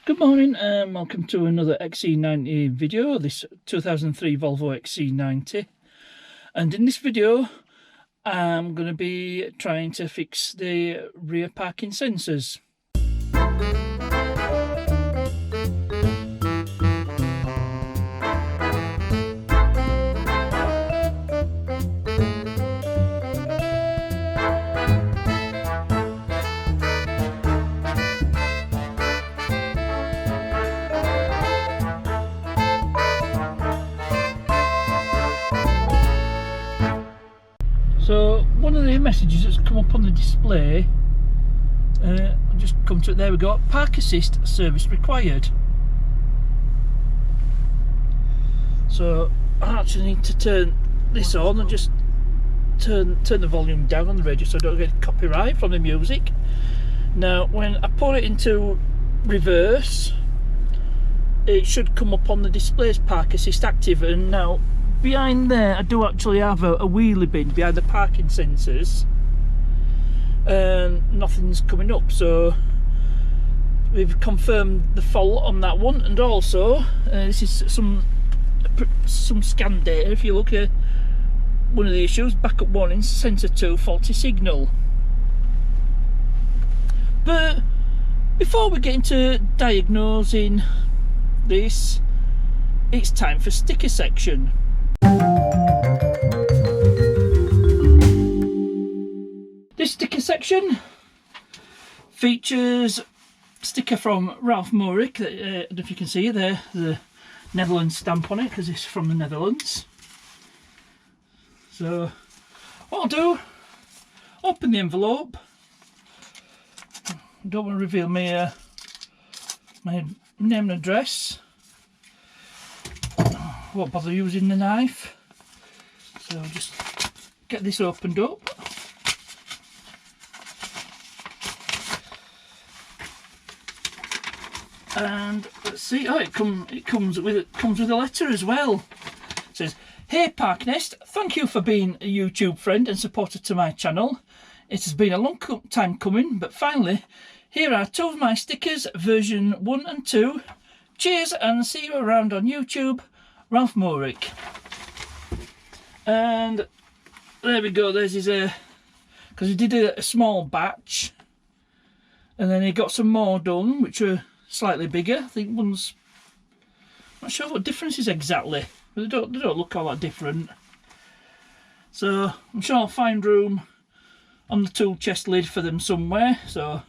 Good morning and welcome to another XC90 video, this 2003 Volvo XC90. And in this video I'm going to be trying to fix the rear parking sensors. So one of the messages that's come up on the display, I'll just come to it, there we go, park assist service required. So I actually need to turn this on and just turn the volume down on the radio so I don't get copyright from the music. Now when I put it into reverse, it should come up on the display as park assist active, and now behind there I do actually have a wheelie bin behind the parking sensors and nothing's coming up, so we've confirmed the fault on that one. And also this is some scan data. If you look at one of the issues, backup warning, sensor 2 faulty signal. But before we get into diagnosing this, it's time for sticker section. This sticker section features a sticker from Ralph Morik. I don't know if you can see there, the Netherlands stamp on it because it's from the Netherlands. So what I'll do, open the envelope. I don't want to reveal my name and address. Won't bother using the knife, so I'll just get this opened up. And let's see, oh, it comes with a letter as well. It says, "Hey Parknest, thank you for being a YouTube friend and supporter to my channel. It has been a long time coming, but finally here are 2 of my stickers, version 1 and 2. Cheers and see you around on YouTube, Ralph Morik." And there we go, there's his, because he did a small batch and then he got some more done which were slightly bigger. I think one's, not sure what difference is exactly, but they don't look all that different. So I'm sure I'll find room on the tool chest lid for them somewhere, so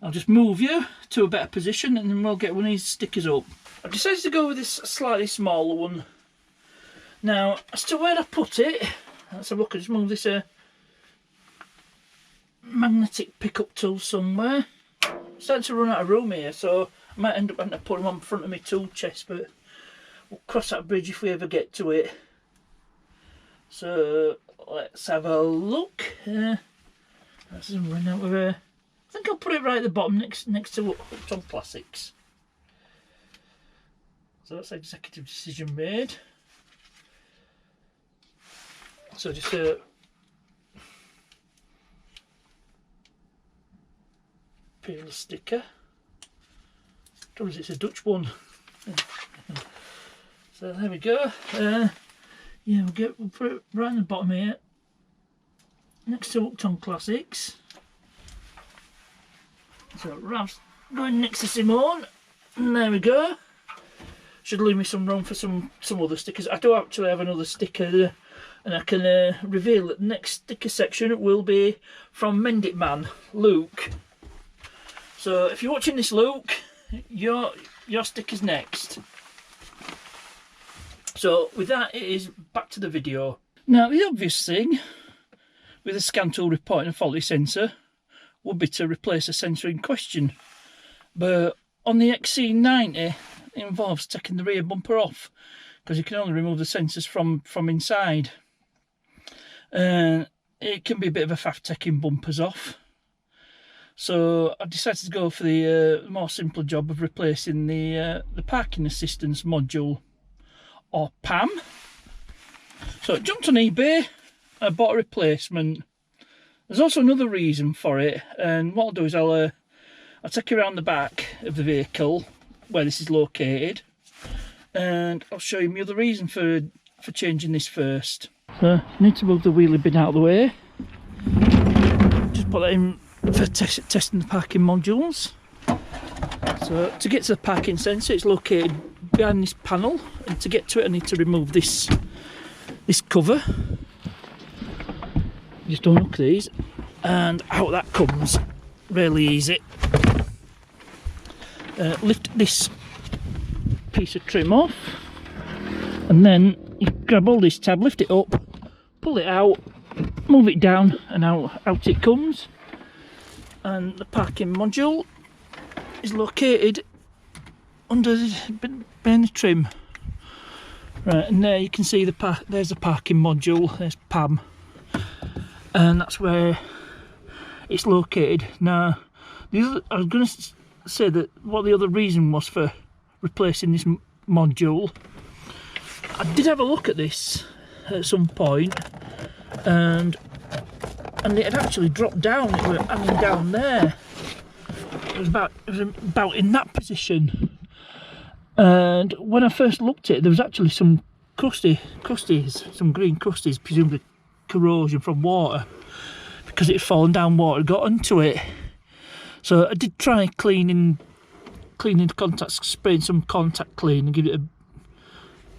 I'll just move you to a better position and then we'll get one of these stickers up. I've decided to go with this slightly smaller one. Now, as to where I put it, let's have a look. I just move this magnetic pickup tool somewhere. I'm starting to run out of room here, so I might end up having to put them on front of my tool chest, but we'll cross that bridge if we ever get to it. So let's have a look. Let's run out of I think I'll put it right at the bottom next to Upton Classics. So that's executive decision made. So just peel the sticker. It's a Dutch one. So there we go. Yeah, we'll put it right in the bottom here, next to Upton Classics. So Ralph's going next to Simone. And there we go. Should leave me some room for some other stickers. I do actually have another sticker, and I can reveal that the next sticker section will be from Mend It Man, Luke. So if you're watching this, Luke, your sticker's next. So with that, it is back to the video. Now the obvious thing with a scan tool reporting a faulty sensor would be to replace the sensor in question, but on the XC90 it involves taking the rear bumper off because you can only remove the sensors from inside. It can be a bit of a faff taking bumpers off, so I decided to go for the more simple job of replacing the parking assistance module, or PAM. So I jumped on eBay, I bought a replacement. There's also another reason for it, and what I'll do is I'll I'll take you around the back of the vehicle where this is located, and I'll show you my other reason for changing this first. So I need to move the wheelie bin out of the way. Just put that in for testing the parking modules. So to get to the parking sensor, it's located behind this panel, and to get to it I need to remove this cover. Just unhook these, and out that comes really easy. Lift this piece of trim off, and then you grab all this tab, lift it up, pull it out, move it down, and out it comes. And the parking module is located under behind the trim. Right, and there you can see there's the parking module, there's PAM, and that's where it's located. Now, I was going to say that what the other reason was for replacing this module. I did have a look at this at some point, and it had actually dropped down. It was hanging down there. It was about in that position. And when I first looked at it, there was actually some crusties, some green crusties, presumably corrosion from water, because it had fallen down, water got into it. So I did try cleaning the contacts, spraying some contact clean and give it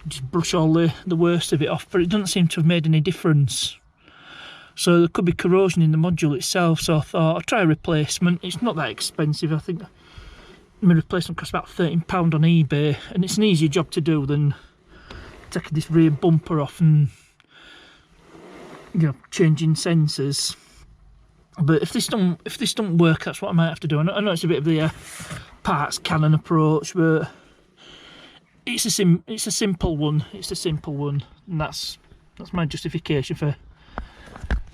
just brush all the worst of it off, but it doesn't seem to have made any difference. So there could be corrosion in the module itself, so I thought I'd try a replacement. It's not that expensive. I think my replacement costs about £13 on eBay, and it's an easier job to do than taking this rear bumper off and, you know, changing sensors. But if this don't work, that's what I might have to do. I know it's a bit of the parts cannon approach, but it's a simple one. It's a simple one, and that's my justification for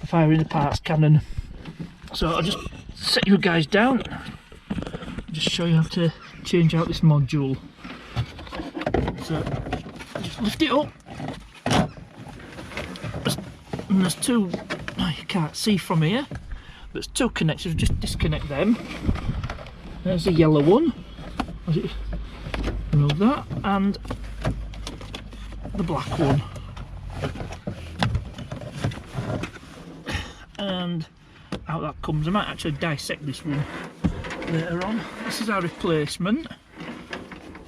firing the parts cannon. So I'll just set you guys down, just show you how to change out this module. So just lift it up, and there's two, you can't see from here, there's two connectors, just disconnect them. There's the yellow one, remove that, and the black one. And out that comes. I might actually dissect this one later on. This is our replacement,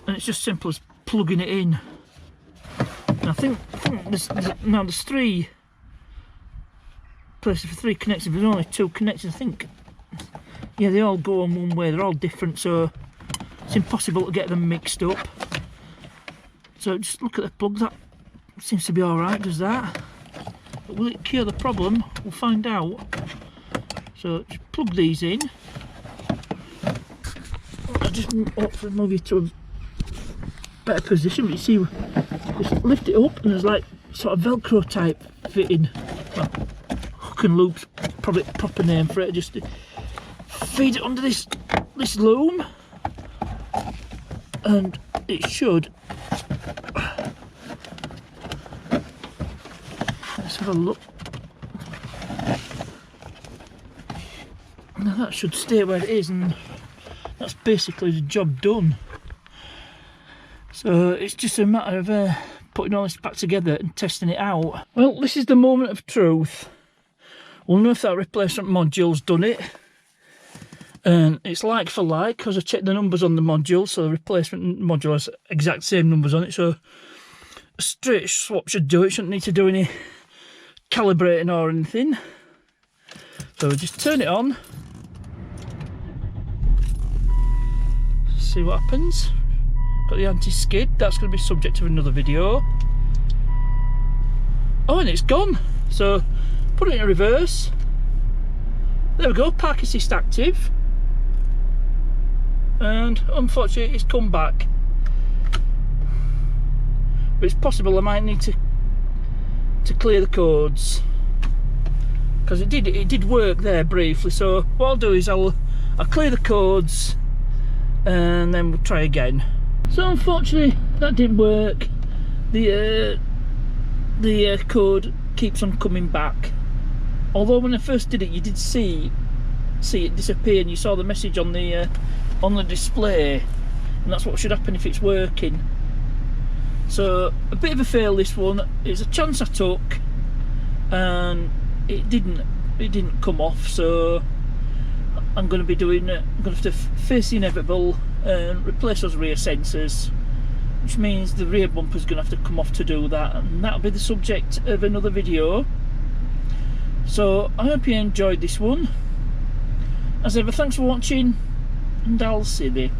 and it's just simple as plugging it in. And I think there's three places for three connectors. There's only two connectors, I think. Yeah, they all go on one way. They're all different, so it's impossible to get them mixed up. So just look at the plug. That seems to be all right. Does that? But will it cure the problem? We'll find out. So just plug these in. I'll just hopefully move you to a better position. But you see, just lift it up, and there's like sort of Velcro type fitting. Well, hook and loop's probably a proper name for it. Just feed it under this loom, and it should. Let's have a look. Now that should stay where it is, and that's basically the job done. So it's just a matter of putting all this back together and testing it out. Well, this is the moment of truth. We'll know if that replacement module's done it. And it's like for like, because I checked the numbers on the module, so the replacement module has exact same numbers on it, so a straight swap should do it. Shouldn't need to do any calibrating or anything. So we just turn it on, see what happens. Got the anti-skid, that's going to be subject to another video. Oh, and it's gone. So put it in reverse. There we go, park assist active. And unfortunately it's come back. But it's possible I might need to clear the codes, because it did work there briefly. So what I'll do is I'll clear the codes, and then we'll try again. So unfortunately that didn't work. The code keeps on coming back. Although when I first did it, you did see see it disappear, and you saw the message on the display, and that's what should happen if it's working. So a bit of a fail, this one. It's a chance I took, and it didn't come off. So I'm going to be doing. I'm going to have to face the inevitable and replace those rear sensors, which means the rear bumper's going to have to come off to do that, and that'll be the subject of another video. So I hope you enjoyed this one. As ever, thanks for watching, and I'll see you.